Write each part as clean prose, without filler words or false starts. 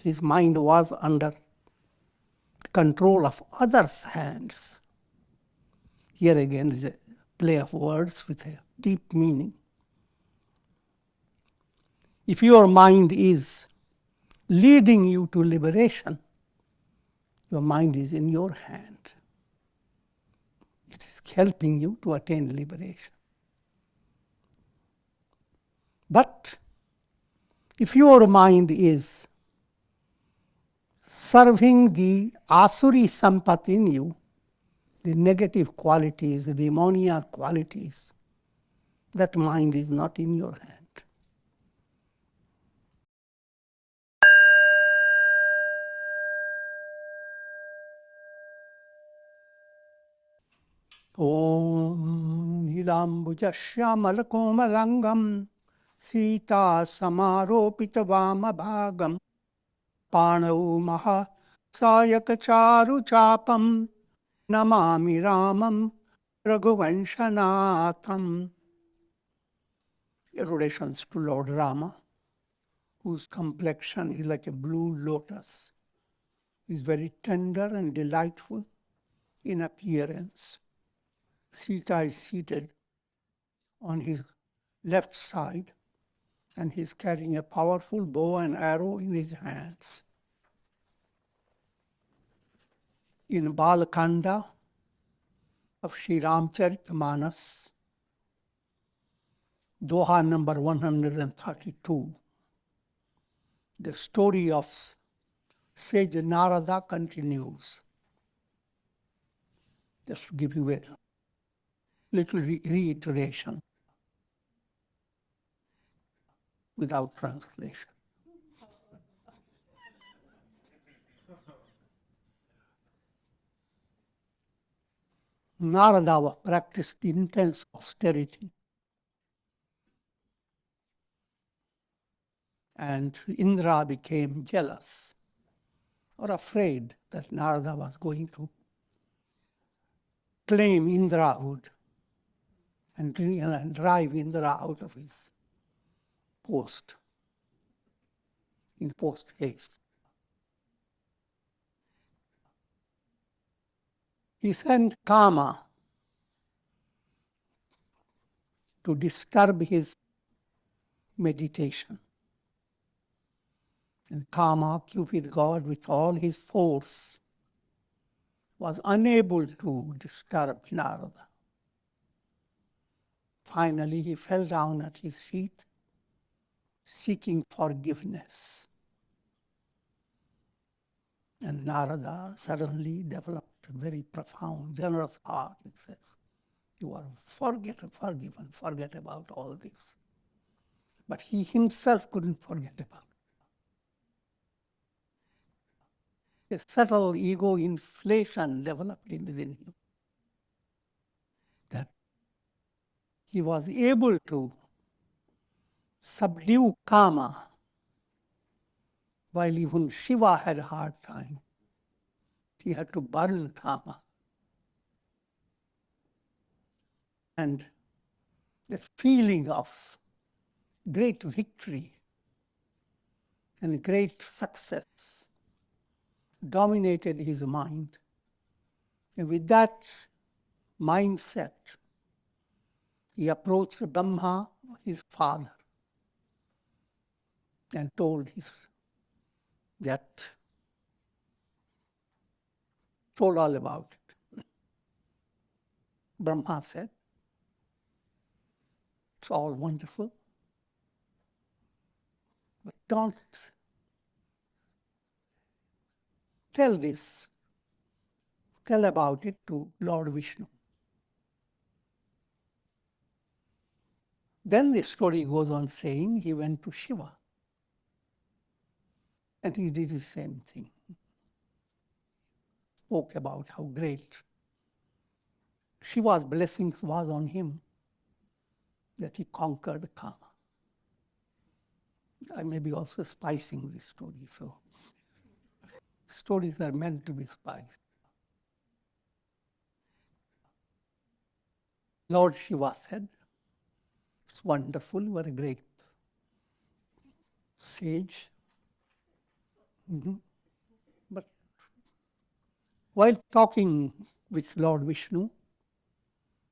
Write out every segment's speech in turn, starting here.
his mind was under control of others' hands. Here again is a play of words with a deep meaning. If your mind is leading you to liberation, your mind is in your hand. It is helping you to attain liberation. But if your mind is serving the āsurī sampat in you, the negative qualities, the demoniac qualities, that mind is not in your hand. Om Nilambujasyamalakomalangam Sita Samaropita Vāmabhagam Pāṇau Maha Sayakacharu Chapam Namami Rāmam Raghuvanshanatham. Adorations to Lord Rāma, whose complexion is like a blue lotus. He is very tender and delightful in appearance. Sita is seated on his left side, and he is carrying a powerful bow and arrow in his hands. In Bālakāṇḍa of Śrī Rāmacaritamānasa, Dohā number 132, the story of Sage Nārada continues. Just to give you a little reiteration without translation. Nārada practiced intense austerity, and Indra became jealous or afraid that Nārada was going to claim Indrahood and drive Indra out of his post in post haste. He sent Kāma to disturb his meditation. And Kāma, Cupid god, with all his force, was unable to disturb Nārada. Finally, he fell down at his feet, seeking forgiveness. And Nārada suddenly developed a very profound, generous heart. He says, "You are forgiven, forget about all this." But he himself couldn't forget about it. A subtle ego inflation developed within him, that he was able to subdue Kāma while even Shiva had a hard time. He had to burn Kāma. And the feeling of great victory and great success dominated his mind. And with that mindset, he approached Brahmā, his father, and told all about it. Brahmā said, "It's all wonderful, but don't tell about it to Lord Viśṇu." Then the story goes on saying he went to Shiva and he did the same thing. Spoke about how great Shiva's blessings was on him, that he conquered Kāma. I may be also spicing this story, so stories are meant to be spiced. Lord Shiva said, "It's wonderful, you are a great sage. Mhm. But while talking with Lord Viśṇu,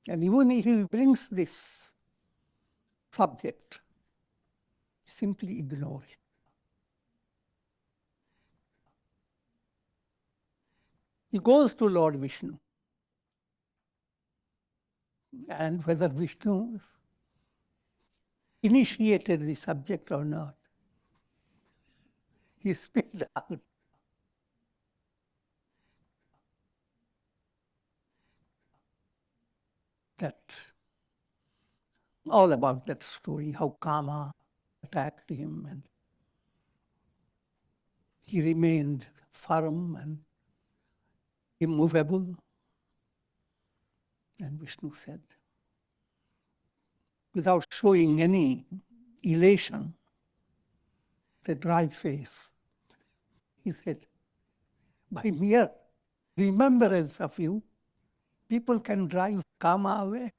and even if he brings this subject, simply ignore it. He goes to Lord Viśṇu, and whether Viśṇu initiated the subject or not, he spilled out that all about that story, how Kāma attacked him and he remained firm and immovable. And Viśṇu said, without showing any elation, the dry face, he said, by mere remembrance of you, people can drive Kāma away.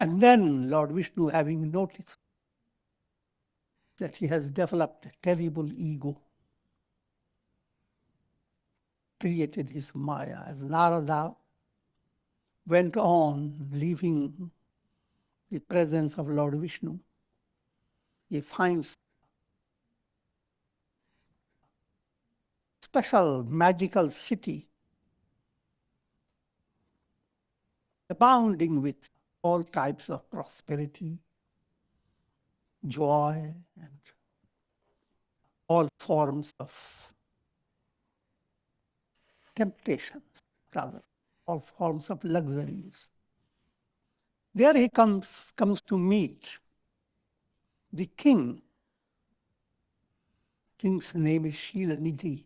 And then Lord Viśṇu, having noticed that he has developed a terrible ego, created his Māyā. As Nārada went on leaving the presence of Lord Viśṇu, he finds special magical city abounding with all types of prosperity, joy, and all forms of temptations, rather, all forms of luxuries. There he comes to meet the king. King's name is Nidhi.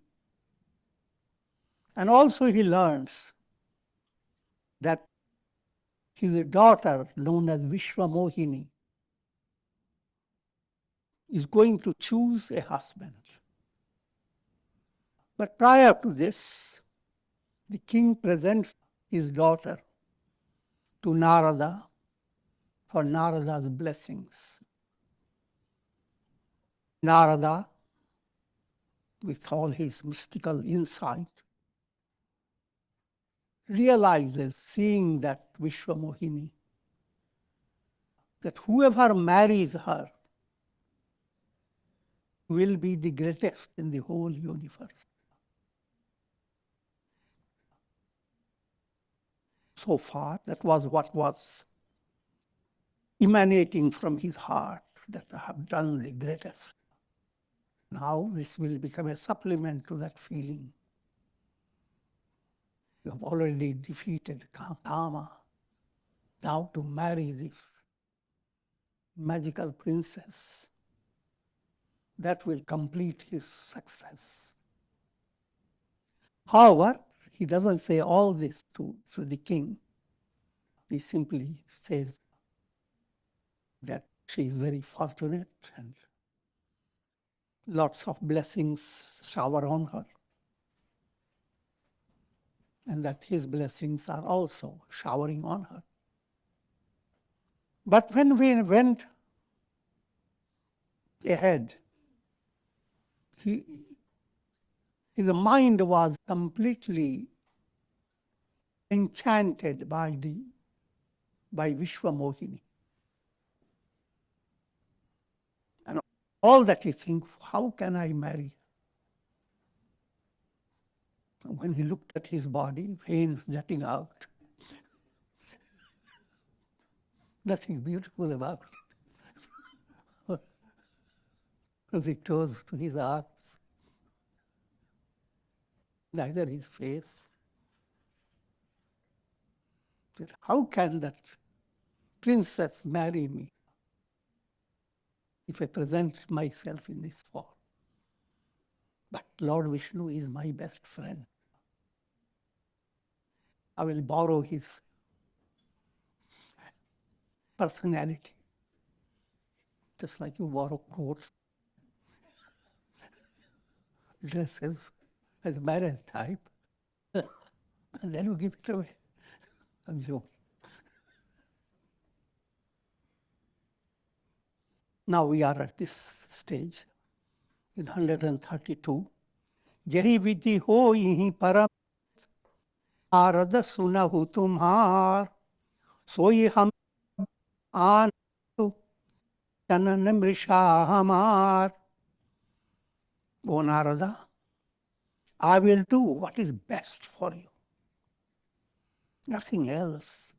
And also he learns that his daughter, known as Viśvāmohini, is going to choose a husband. But prior to this, the king presents his daughter to Nārada for Narada's blessings. Nārada, with all his mystical insight, realizes, seeing that Viśvāmohini, that whoever marries her will be the greatest in the whole universe. So far, that was what was emanating from his heart, that I have done the greatest. Now this will become a supplement to that feeling. You have already defeated Kāma. Now to marry this magical princess, that will complete his success. However, he doesn't say all this to the king. He simply says that she is very fortunate and lots of blessings shower on her, and that his blessings are also showering on her. But when we went ahead, his mind was completely enchanted by Viśvāmohini. And all that he thinks, how can I marry her? When he looked at his body, veins jutting out, nothing beautiful about it. From his toes to his arms, neither his face. How can that princess marry me if I present myself in this form? But Lord Viśṇu is my best friend. I will borrow his personality, just like you borrow coats, dresses as marriage type, and then you give it away. I'm joking. Now we are at this stage in 132. Jahi vidhi hoyi param Nārada sunahu tumhār soyi ham ānatu chanan mrisha hamar. O Nārada, I will do what is best for you. Nothing else.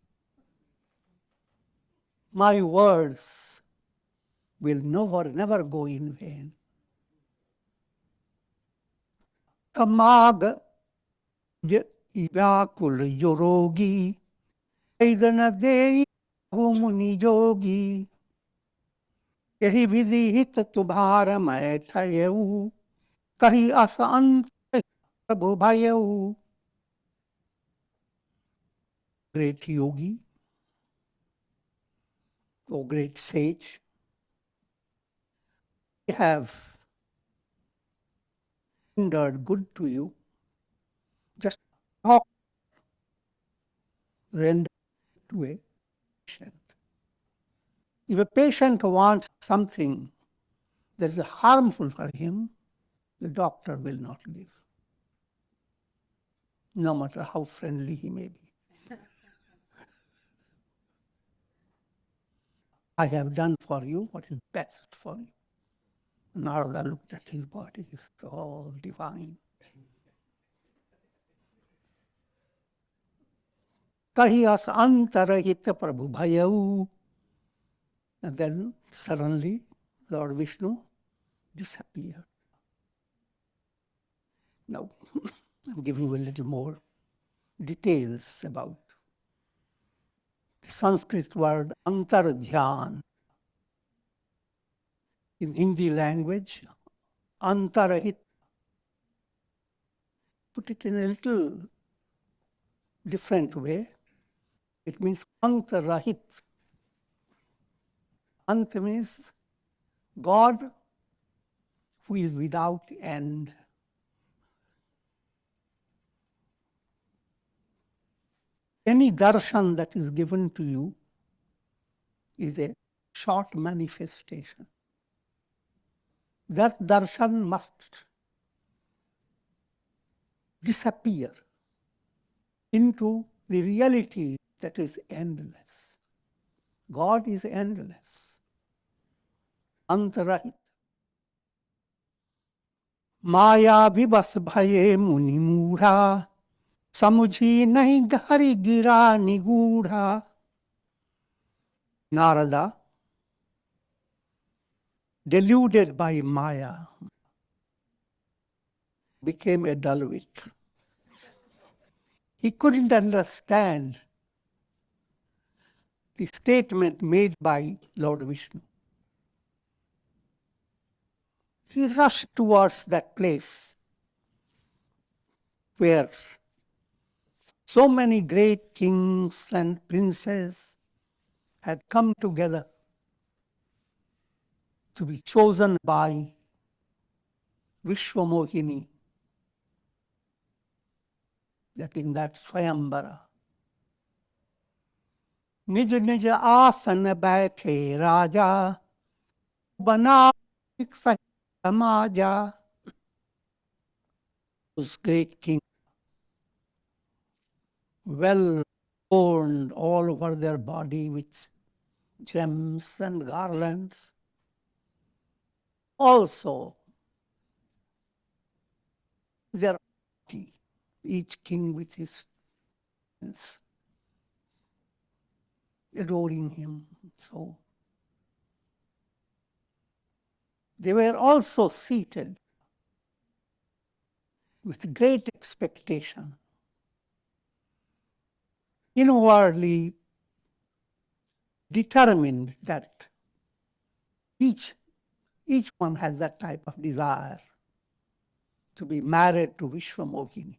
My words will never go in vain. Kamag ivakul yorogi aidana dei muni yogi yahi vidhi hit tubhara mai thayau kahi asant prabhu bhayau. Great yogi, O great sage, I have rendered good to you. Just talk, render to a patient. If a patient wants something that is harmful for him, the doctor will not give, no matter how friendly he may be. I have done for you what is best for you. Narada looked at his body, it's all divine. Kahi as antarahita prabhu bhayau. And then suddenly Lord Viśṇu disappeared. Now, I'm giving you a little more details about the Sanskrit word Antardhyāna. In Hindi language, Antarahit. Put it in a little different way. It means Antarahit. Ant means God who is without end. Any darshan that is given to you is a short manifestation. That darshan must disappear into the reality that is endless. God is endless. Antarahit. Māyā vibas bhaye muni mūఢā samujhi nahi gari gira nigūఢā. Narada, deluded by Māyā, became a dullwit. He couldn't understand the statement made by Lord Viśṇu. He rushed towards that place where so many great kings and princes had come together to be chosen by Viśvāmohini, that in that Svayaṁvara. Nij nij asana baithe raja, bana Māyā. Those great kings, well adorned all over their body with gems and garlands. Also, their body, each king with his friends, adoring him. So they were also seated with great expectation, inwardly determined that each one has that type of desire to be married to Viśvāmohini.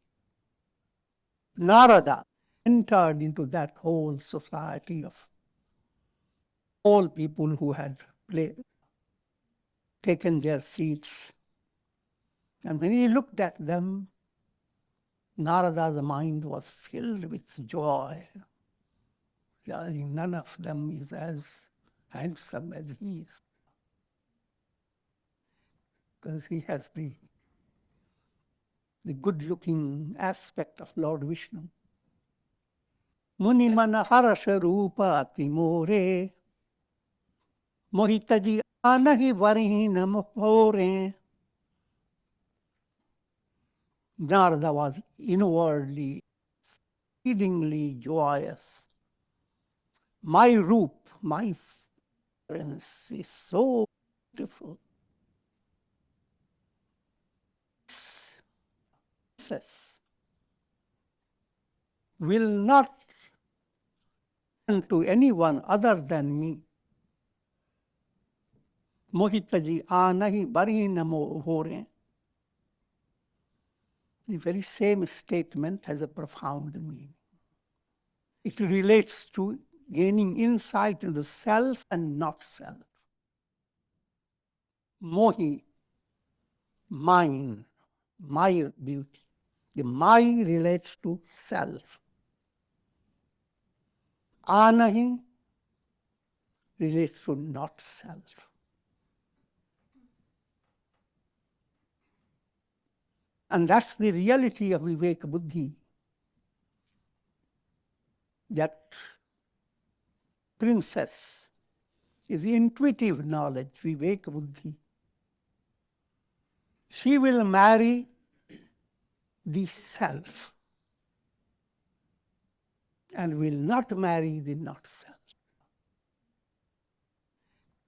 Narada entered into that whole society of all people who had taken their seats. And when he looked at them, Narada's mind was filled with joy. None of them is as handsome as he is. because he has the good-looking aspect of Lord Viśṇu. Muni mana harasha rupa ati more, mohitaji anahi varhina mohore. Narada was inwardly, exceedingly joyous. My roop, my appearance is so beautiful. This will not to anyone other than me. Mohitaji anahi varhina mohore. The very same statement has a profound meaning. It relates to gaining insight into self and not self. Mohi, mine, my beauty. The my relates to self. Anahi relates to not self. And that's the reality of Viveka-buddhi. That princess is intuitive knowledge, Viveka-buddhi. She will marry the self and will not marry the not self.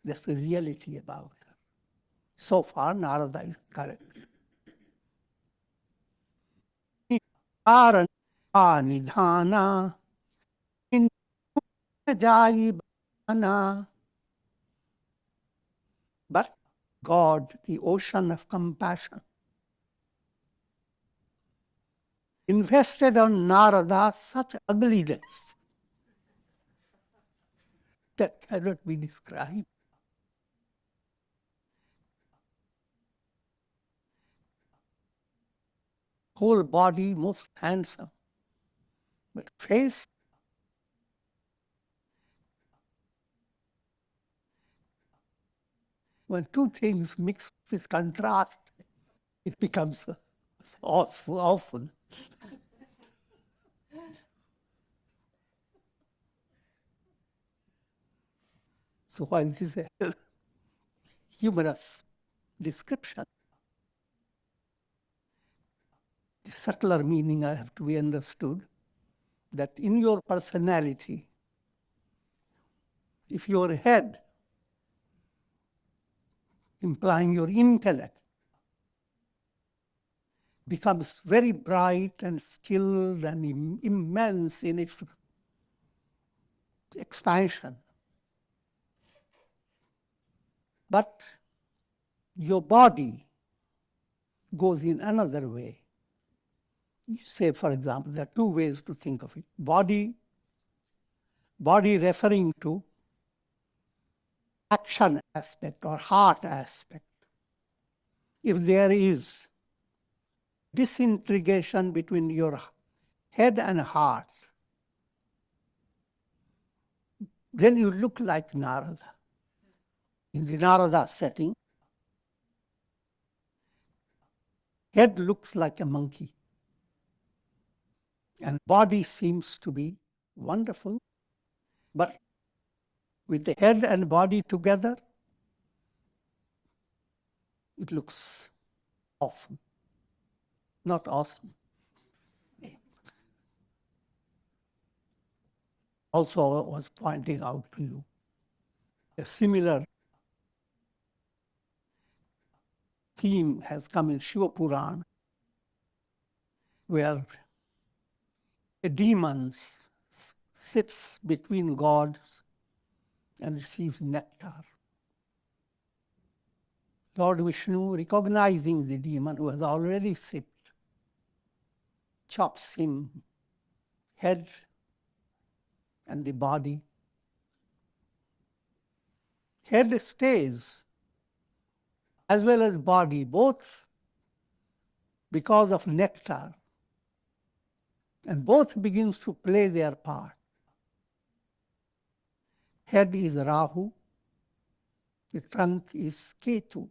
That's the reality about her. So far, Narada is correct. Nidhana Jaya. But God, the ocean of compassion, invested on Narada such ugliness that cannot be described. Whole body most handsome, but face when two things mix with contrast, it becomes awful. So while this is a humorous description, the subtler meaning I have to be understood, that in your personality, if your head, implying your intellect, becomes very bright and skilled and immense in its expansion, but your body goes in another way. Say, for example, there are two ways to think of it. Body referring to action aspect or heart aspect. If there is disintegration between your head and heart, then you look like Narada. In the Narada setting, head looks like a monkey. And body seems to be wonderful, but with the head and body together, it looks awful, not awesome. Also, I was pointing out to you a similar theme has come in Shiva Purana, where a demon sits between gods and receives nectar. Lord Viśṇu, recognizing the demon who has already sipped, chops him head and the body. Head stays as well as body, both because of nectar, and both begins to play their part. Head is Rāhu, the trunk is Ketu.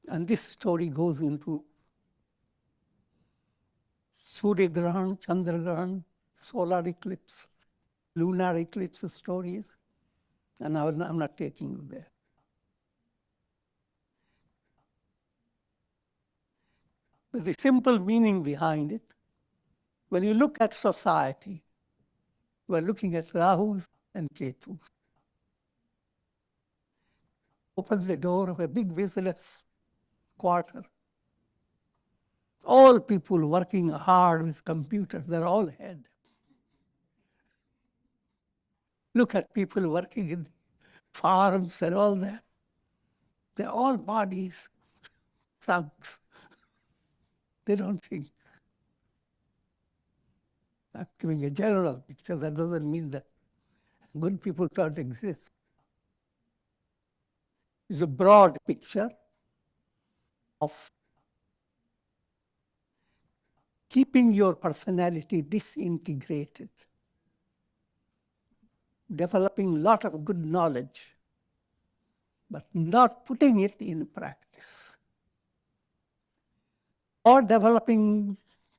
And this story goes into Surya Grahan, Chandra Grahan, solar eclipse, lunar eclipse stories, and I'm not taking you there. But the simple meaning behind it, when you look at society, we're looking at Rahus and Ketus. Open the door of a big business quarter. All people working hard with computers, they're all head. Look at people working in farms and all that. They're all bodies, trunks. They don't think. I'm giving a general picture. That doesn't mean that good people don't exist. It's a broad picture of keeping your personality disintegrated, developing a lot of good knowledge, but not putting it in practice, or developing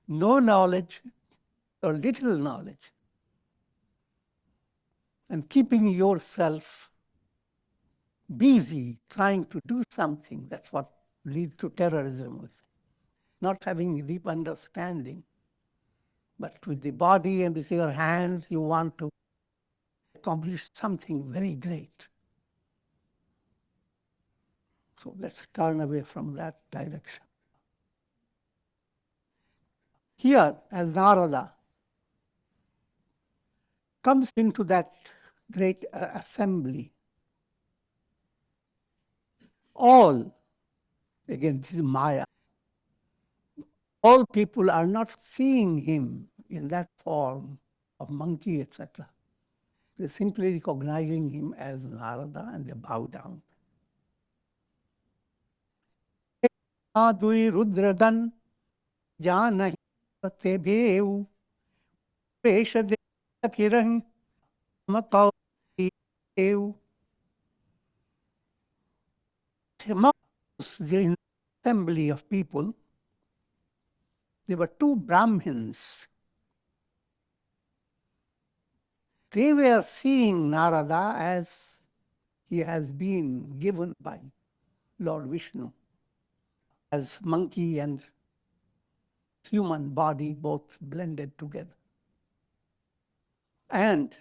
no knowledge or little knowledge, and keeping yourself busy trying to do something. That's what leads to terrorism. Not having deep understanding, but with the body and with your hands, you want to accomplish something very great. So let's turn away from that direction. Here, as Nārada comes into that great assembly, all, again, this is Māyā, all people are not seeing him in that form of monkey, etc. They're simply recognizing him as Nārada and they bow down. Adui Rudradan Janahi Tebeu Pesha Kirang Makau Ew. Amongst the assembly of people, there were two Brahmins. They were seeing Nārada as he has been given by Lord Viśvāmohini, as monkey and human body both blended together. And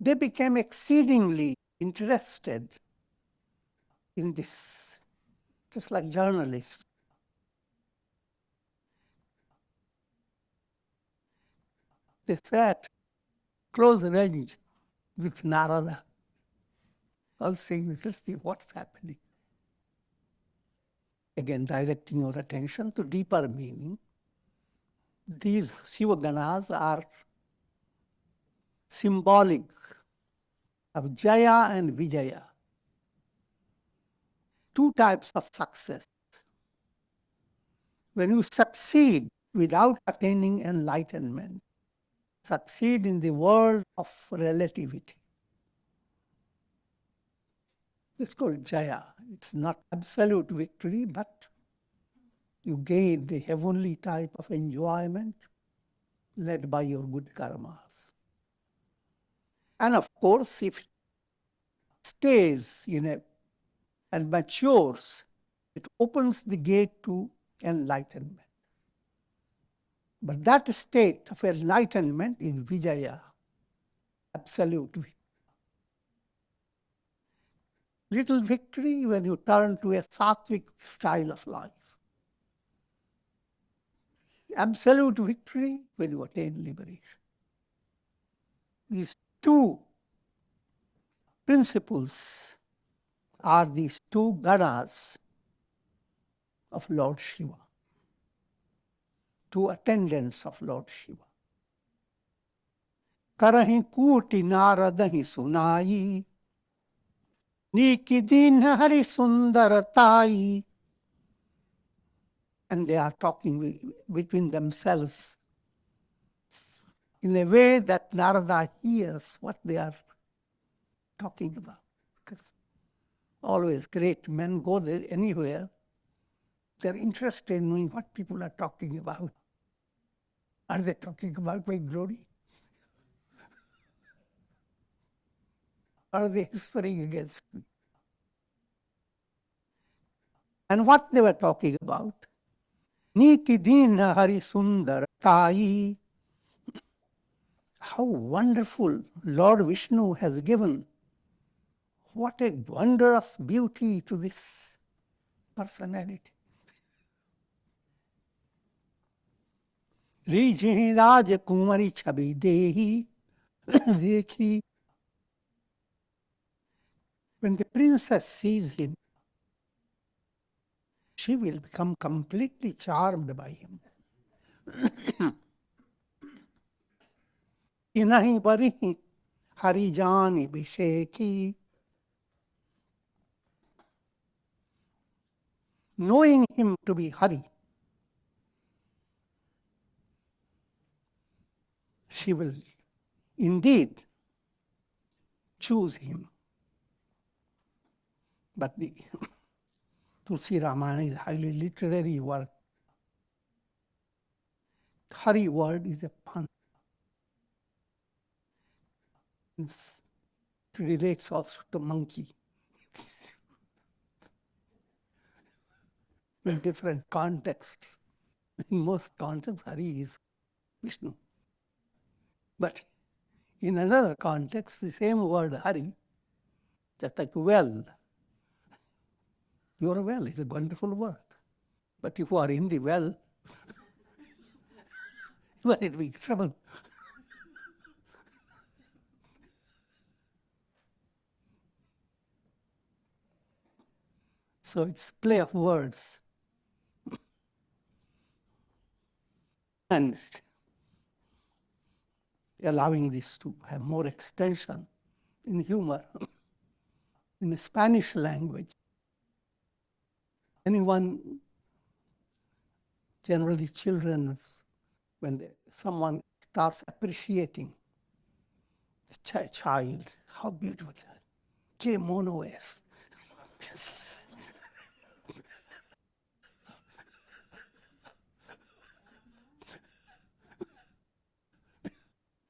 they became exceedingly interested in this, just like journalists. They sat close range with Nārada, all saying, let's see what's happening. Again, directing your attention to deeper meaning. These Śiva-Gaṇas are symbolic of Jaya and Vijaya. Two types of success. When you succeed without attaining enlightenment, succeed in the world of relativity. It's called Jaya. It's not absolute victory, but you gain the heavenly type of enjoyment led by your good karmas. And of course, if it stays and matures, it opens the gate to enlightenment. But that state of enlightenment is Vijaya, absolute victory. Little victory when you turn to a sattvic style of life. Absolute victory when you attain liberation. These two principles are these two ganas of Lord Shiva, two attendants of Lord Shiva. Karahi kuti Nāradahi sunai, Niki din hari sundaratai. And they are talking between themselves in a way that Nārada hears what they are talking about. Because always great men go there anywhere, They're interested in knowing what people are talking about. Are they talking about my glory? Are they whispering against me? And what they were talking about? Niki Dina Hari Sundar Tai. How wonderful Lord Viśṇu has given. What a wondrous beauty to this personality. Riji Raja Kumari Chabi Dehi Dekhi. When the princess sees him, she will become completely charmed by him. Inahi Barihi Harijani Bisheki. Knowing him to be Hari, she will indeed choose him. But the Tulsi Ramayana is a highly literary work. Hari word is a pun. It relates also to monkey. In different contexts. In most contexts, Hari is Viśṇu. But in another context, the same word Hari, just like well. Your well is a wonderful word. But if you are in the well, you are in big trouble. So it's play of words. And allowing this to have more extension in humor. In the Spanish language, anyone, generally children, when someone starts appreciating the child, how beautiful, que mono es.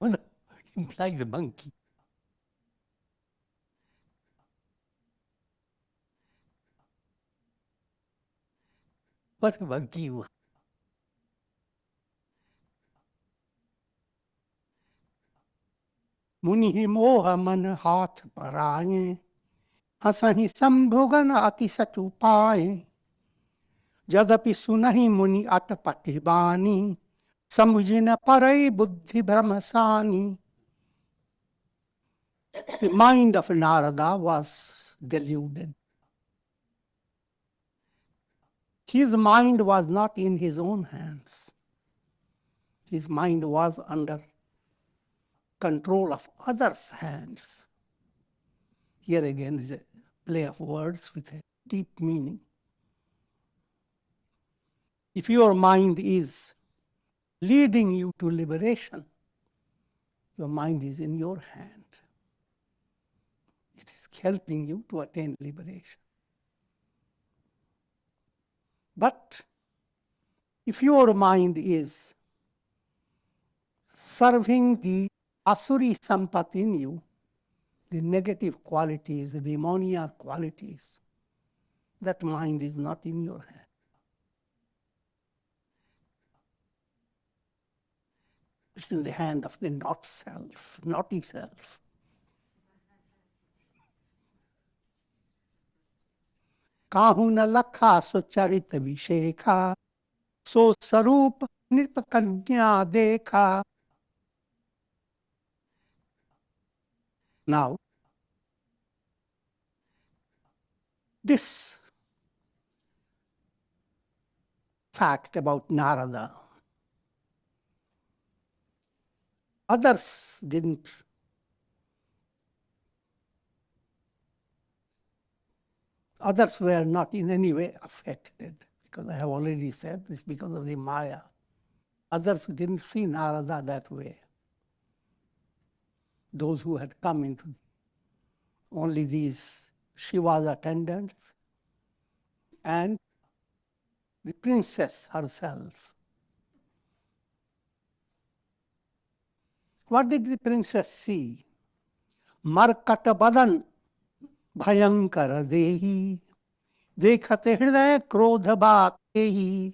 Mono implies the monkey. What a monkey you are. Muni moha man hath paraye, hasahi sambhogana ati sachupaye, jadapi sunahi muni atapati bani, samujina parai buddhi brahmasani. The mind of Narada was deluded. His mind was not in his own hands. His mind was under control of others' hands. Here again is a play of words with a deep meaning. If your mind is leading you to liberation, your mind is in your hand. It is helping you to attain liberation. But if your mind is serving the āsurī sampat in you, the negative qualities, the demoniac qualities, that mind is not in your hand. It's in the hand of the not self, naughty self. Kahuna lakha sucharita vishekha, so sarup nirpakanya dekha. Now, this fact about Narada, others didn't. Others were not in any way affected, because I have already said this, because of the Māyā. Others didn't see Narada that way. Those who had come into only these Shiva's attendants and the princess herself. What did the princess see? Markata badan bhayankara dehi, dekhate hridaya krodha baatehi.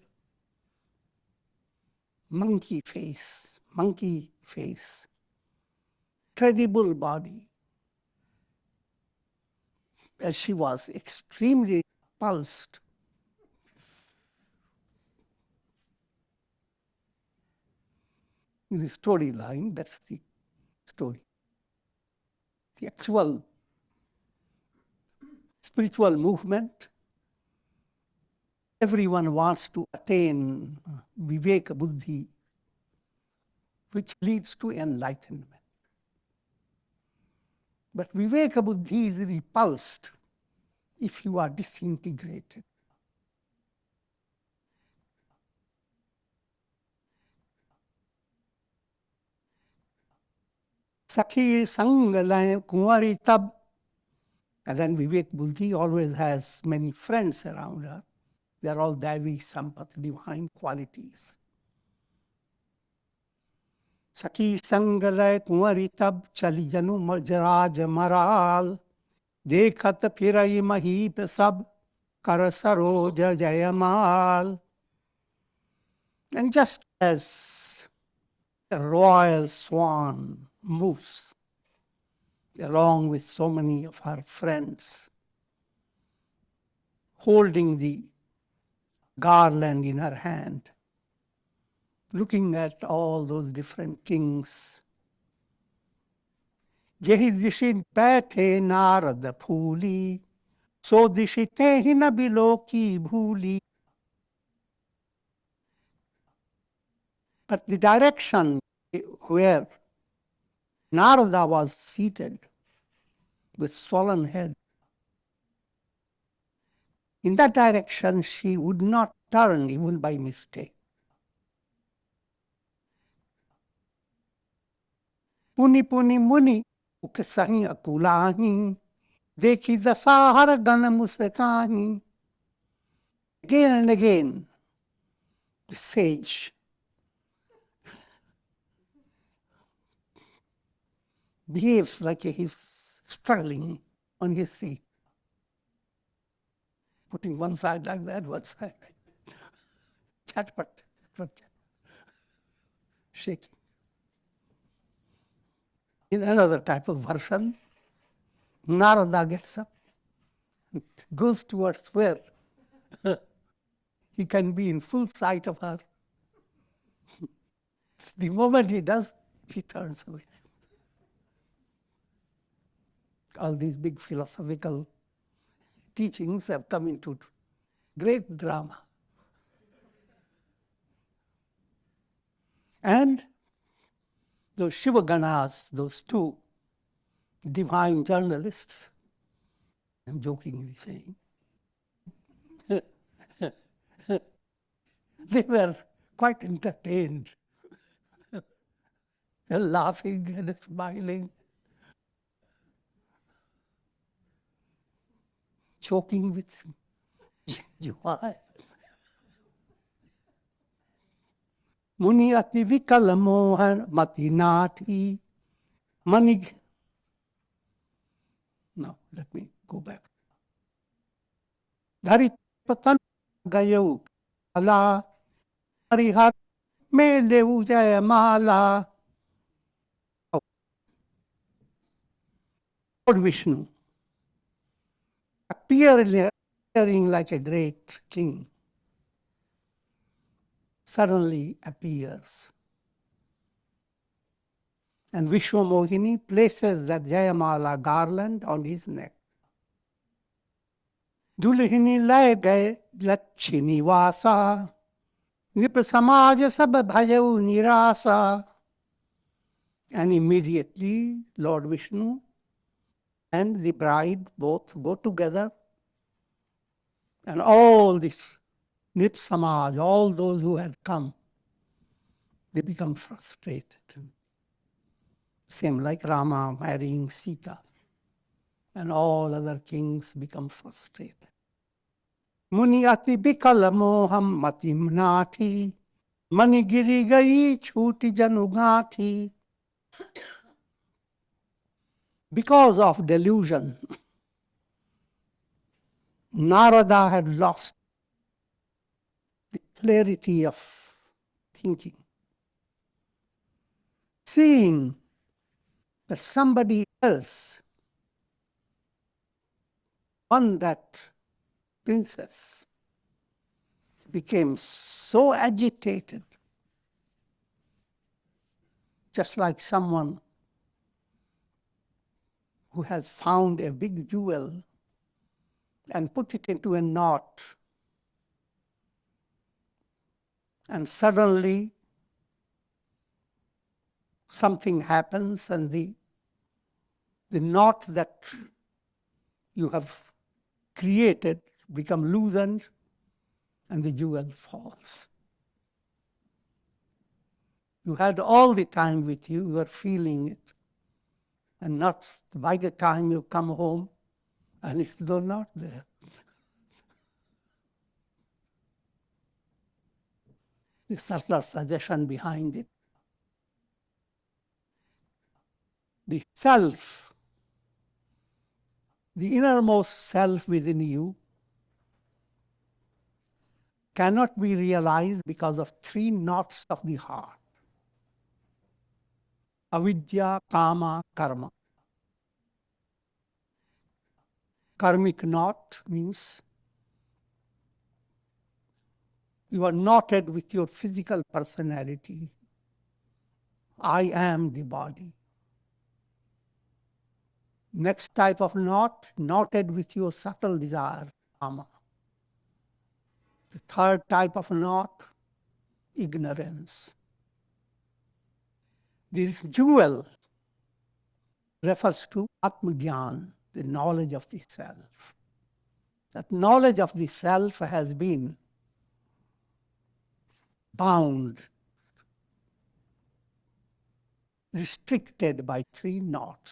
Monkey face, credible body. As she was extremely repulsed. In the storyline, that's the story. The actual spiritual movement, everyone wants to attain Viveka-buddhi, which leads to enlightenment. But Viveka-buddhi is repulsed if you are disintegrated. Sakhi sangalaya kumari tab. And then Viveka-buddhi always has many friends around her. They are all Daivi sampat, divine qualities. Sakhi sangalaya kumari tab chali janu majraj maral. Dekhat pirai mahip sab karasaroja jayamal. And just as a royal swan moves along with so many of her friends, holding the garland in her hand, looking at all those different kings. Jehi dishin paithe Nārada phuli, so dishite hi na biloki bhuli. But the direction where Nārada was seated with swollen head, in that direction she would not turn even by mistake. Puni puni muni ukasahi akulani, dekhi dasahara gana musekani. Again and again, the sage behaves like he's struggling on his seat, putting one side like that, one side like that. Chatpat, shaking. In another type of version, Nārada gets up, goes towards where he can be in full sight of her. The moment he does, she turns away. All these big philosophical teachings have come into great drama. And those Śiva-Gaṇas, those two divine journalists, I'm jokingly saying, they were quite entertained. They're laughing and smiling, choking with joy. Muni ati vikala mohan mati nati manig. Now, let me go back. Dari patan gayo ala harihat me levu jaya mala. Lord Viśvāmohini, appearing like a great king, suddenly appears. And Viśvāmohini places that Jayamala garland on his neck. Dulhini lai gaye lachini vasa, nip samaja sab bhajau nirasa. And immediately Lord Viśvāmohini and the bride both go together, and all this Nip Samaj, all those who had come, they become frustrated. Same like Rāma marrying Sita, and all other kings become frustrated. Muni ati bikala moham matim nati. Mani giri gayi chuti janugati. Because of delusion, Narada had lost the clarity of thinking. Seeing that somebody else won that princess, became so agitated, just like someone who has found a big jewel and put it into a knot, and suddenly something happens and the knot that you have created become loosened and the jewel falls. You had all the time with you, you are feeling it. And not by the time you come home and it's still not there. The subtler suggestion behind it. The self, the innermost self within you, cannot be realized because of three knots of the heart. Avidya, Kāma, Karma. Karmic knot means you are knotted with your physical personality. I am the body. Next type of knot, knotted with your subtle desire, Kāma. The third type of knot, ignorance. The jewel refers to Atma-jnana, the knowledge of the self. That knowledge of the self has been bound, restricted by three knots.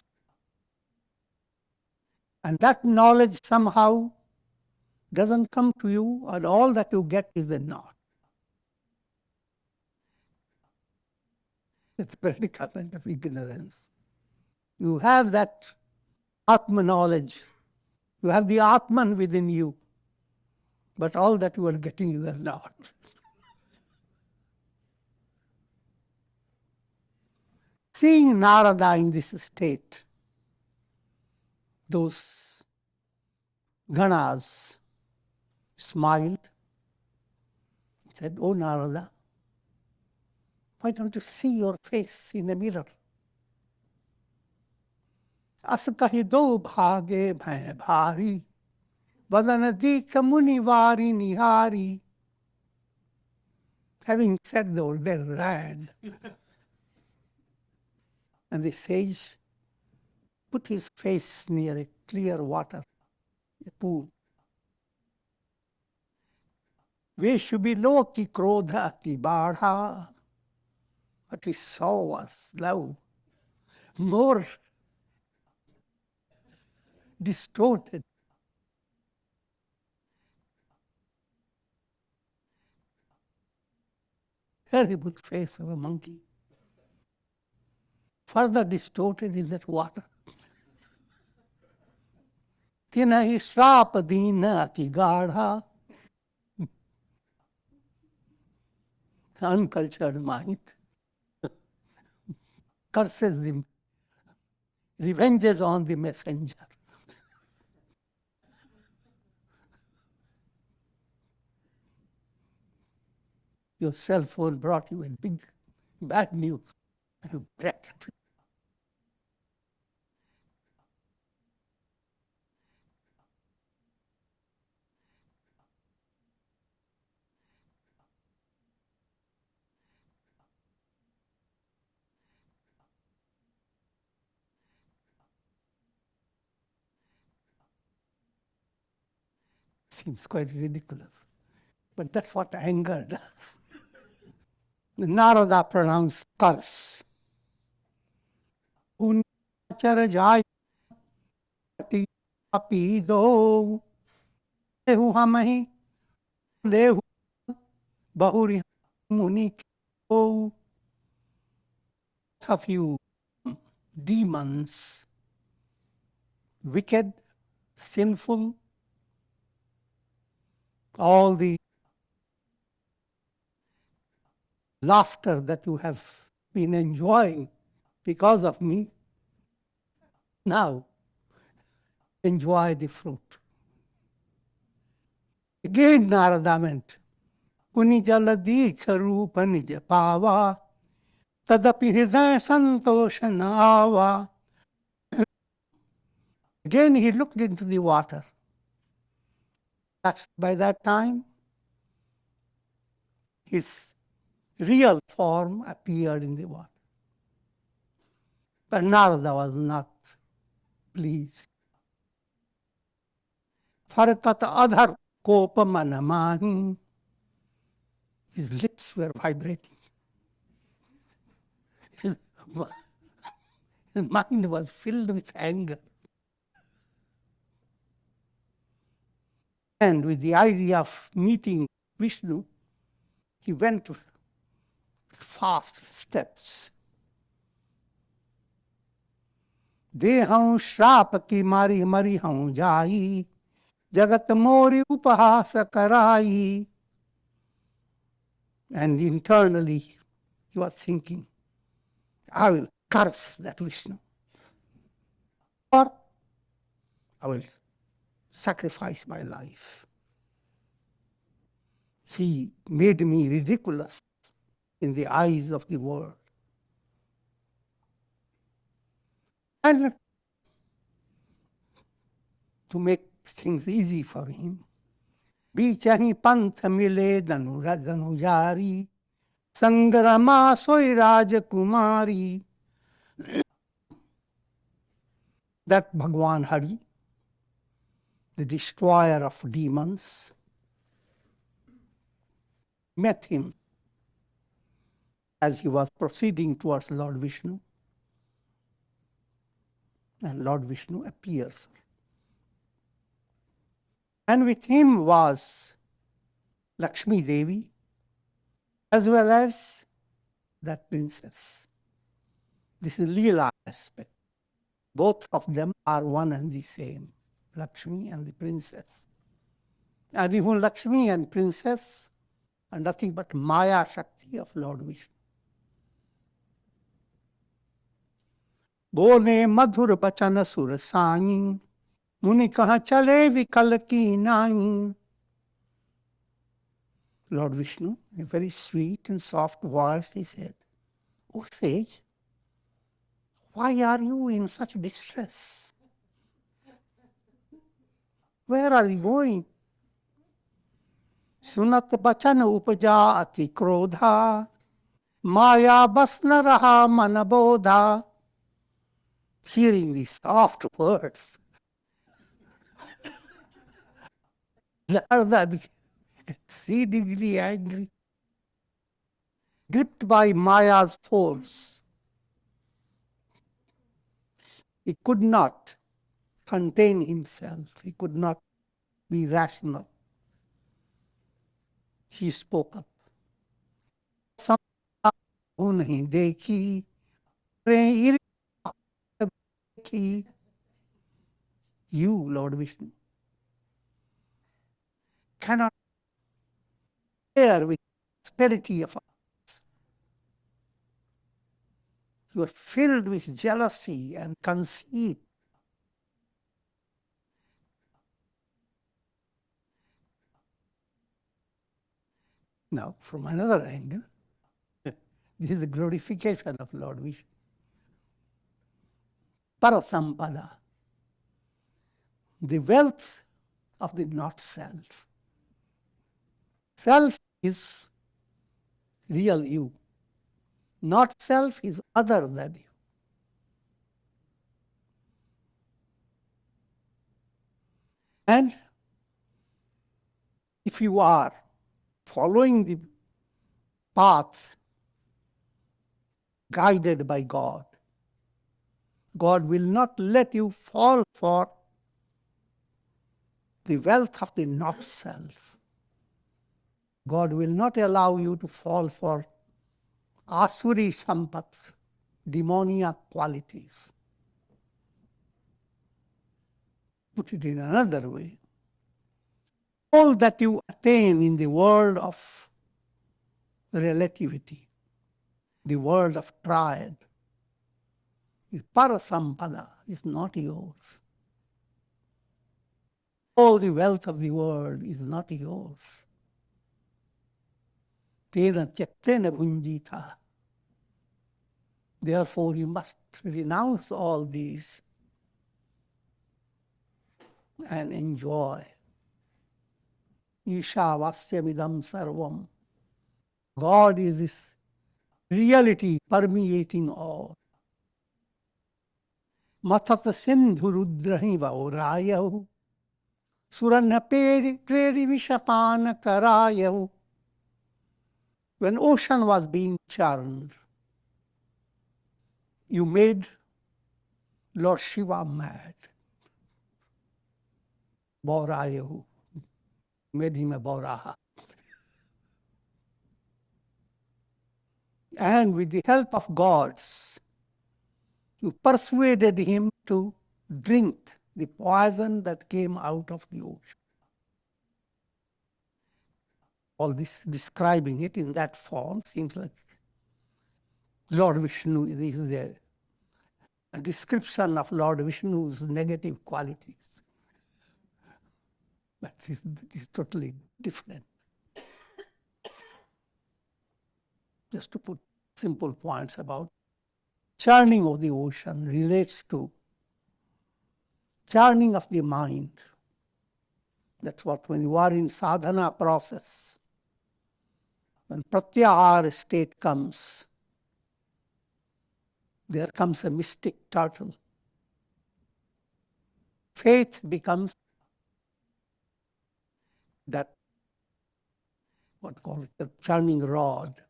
And that knowledge somehow doesn't come to you, and all that you get is the knot. It's predicament of ignorance. You have that Atma knowledge. You have the Atman within you. But all that you are getting is a knot. Seeing Narada in this state, those Ganas smiled, said, "Oh Narada, why don't you see your face in a mirror? As kahi do bhage bhain bhari, vadanadi muni vari nihari." Having said those, they ran. And the sage put his face near a clear water, a pool. Viśvāmohini krodha ati bādhā. What he saw was love, more distorted. Terrible face of a monkey. Further distorted in that water. Tinahi srāpadīna ati gādhā. Uncultured mind curses him, revenges on the messenger. Your cell phone brought you a big bad news. You breathed. Seems quite ridiculous. But that's what anger does. Narada pronounced curse. Unachara jaya api do hamahi Lehu Bahuri Muni. Oh, have you demons, wicked, sinful, all the laughter that you have been enjoying because of me, now enjoy the fruit. Again Narada meant, Kunijala Diksha Rupa Nija Pava, Tadapi Hridaya Santoshanava. Again he looked into the water. By that time, his real form appeared in the water. But Narada was not pleased. Farakata adhar kopa manamahi. His lips were vibrating. His mind was filled with anger. And with the idea of meeting Viśṇu, he went with fast steps. Dehaun shrap ki mari mari haun jai, jagat mori upahasa karai. And internally he was thinking, I will curse that Viśṇu, or I will sacrifice my life. He made me ridiculous in the eyes of the world. And to make things easy for him, Bichahi pantha mile danujari, sangrama soy Rajakumari. That Bhagwan Hari, the destroyer of demons, met him as he was proceeding towards Lord Viśṇu. And Lord Viśṇu appears. And with him was Lakshmi Devi, as well as that princess. This is Leela aspect. Both of them are one and the same, Lakshmi and the princess. And even Lakshmi and princess are nothing but Māyā Shakti of Lord Viśṇu. Bole madhur bachana sur sāñi, muni kaha chale vikal ki nāñi. Lord Viśṇu, in a very sweet and soft voice, he said, "O sage, why are you in such distress? Where are you going? Sunat bachana upaja ati krodha, Māyā basna raha manabodha." Hearing these soft words, Narada became exceedingly angry, gripped by Māyā's force. He could not contain himself. He could not be rational. He spoke up. Unhi dekhi, you, Lord Viśṇu, cannot bear with prosperity of others. You are filled with jealousy and conceit. Now, from another angle, this is the glorification of Lord Viśṇu. Parasampada, the wealth of the not self. Self is real you. Not self is other than you. And if you are following the path guided by God, God will not let you fall for the wealth of the not self. God will not allow you to fall for āsurī sampat, demoniac qualities. Put it in another way. All that you attain in the world of relativity, the world of triad, is parasampada, is not yours. All the wealth of the world is not yours. Tena tyaktena bhunjita. Therefore, you must renounce all these and enjoy. Īśvāvasyamidam sarvam. God is this reality permeating all. Matata sindhurudrahiva orayahu. Suranna preri vishapana karayahu. When ocean was being churned, you made Lord Shiva mad. Bhaurayahu. Made him a Bhauraha. And with the help of gods, you persuaded him to drink the poison that came out of the ocean. All this describing it in that form seems like Lord Viśvāmohini is a description of Lord Viśvāmohini's negative qualities. But this is totally different. Just to put simple points about churning of the ocean relates to churning of the mind. That's what when you are in sādhanā process, when pratyahara state comes, there comes a mystic turtle. Faith becomes that, what call it, the churning rod.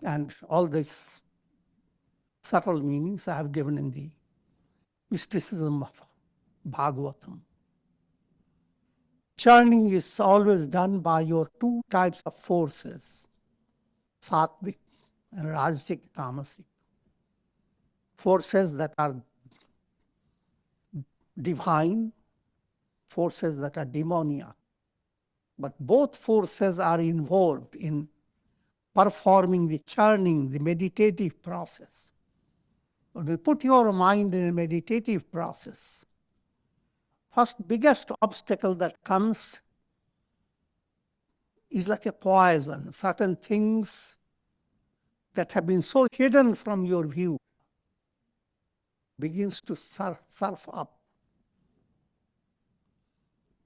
And all these subtle meanings I have given in the mysticism of Bhagavatam. Churning is always done by your two types of forces, sattvic and rajasic, tamasic. Forces that are divine, forces that are demoniac. But both forces are involved in performing the churning, the meditative process. When you put your mind in a meditative process, first biggest obstacle that comes is like a poison. Certain things that have been so hidden from your view begins to surf up.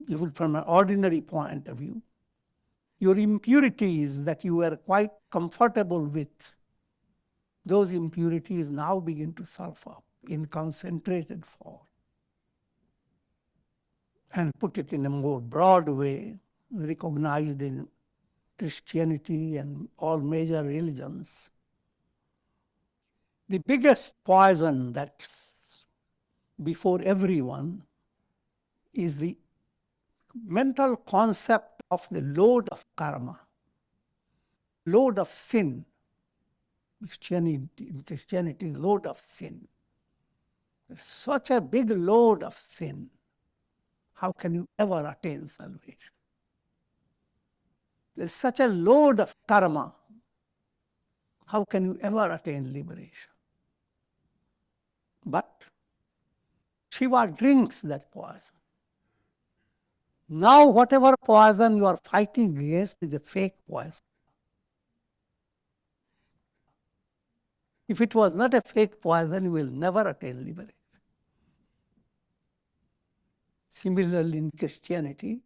Even from an ordinary point of view, your impurities that you were quite comfortable with, those impurities now begin to surf up in concentrated form. And put it in a more broad way, recognized in Christianity and all major religions. The biggest poison that's before everyone is the mental concept of the load of karma, load of sin. In Christianity, load of sin. There's such a big load of sin. How can you ever attain salvation? There's such a load of karma. How can you ever attain liberation? But Shiva drinks that poison. Now whatever poison you are fighting against is a fake poison. If it was not a fake poison, you will never attain liberation. Similarly, in Christianity,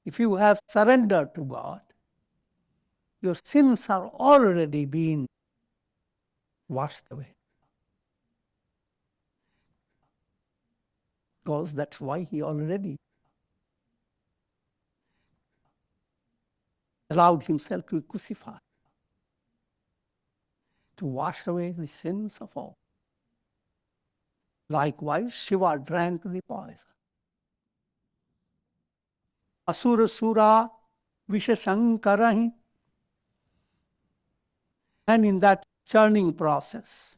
if you have surrendered to God, your sins are already being washed away. Because that's why He already allowed Himself to be crucified, to wash away the sins of all. Likewise, Shiva drank the poison. asura sura Viśvāmohini. And in that churning process,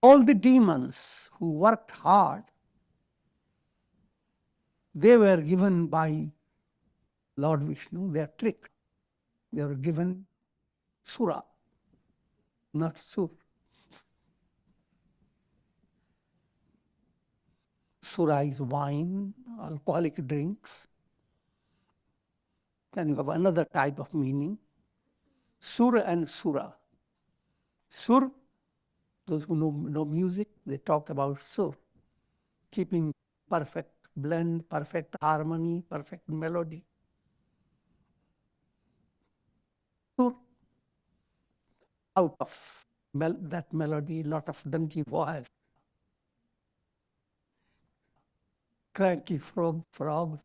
all the demons who worked hard, they were given by Lord Viśṇu, they are tricked. They were given sura, not sur. Sura is wine, alcoholic drinks. Then you have another type of meaning. Sur and sura. Sur, those who know music, they talk about sur, keeping perfect blend, perfect harmony, perfect melody. Sur, out of that melody, lot of donkey voice, cranky frogs.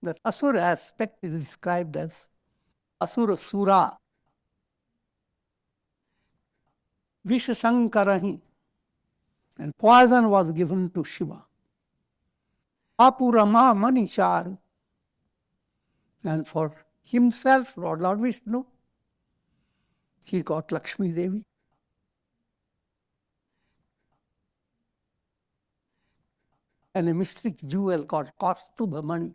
That asura aspect is described as asura sura Viśvāmohini, and poison was given to Shiva. Apurama manichar, and for himself, Lord Viśṇu, he got Lakshmi Devi. And a mystic jewel called Kaustubha Mani.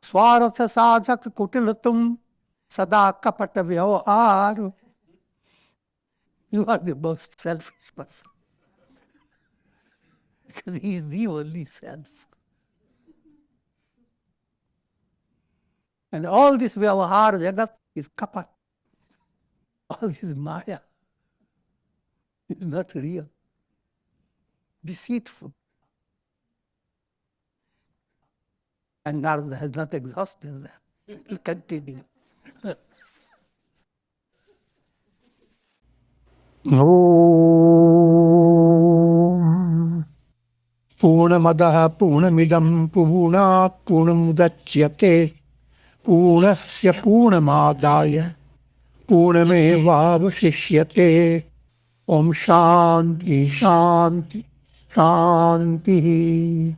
Swaratha sadhak kutilatum sada kapata vyavahar. You are the most selfish person. Because he is the only self. And all this vyavahar jagat is kapat. All this Māyā is not real. Deceitful. And Narada has not exhausted that. It will continue. Om Purnamadaha Purnamidam Purnat Purnamudachyate Purnasya Purnamadaya Purnamevavasishyate. Om Shanti Shanti Shanti.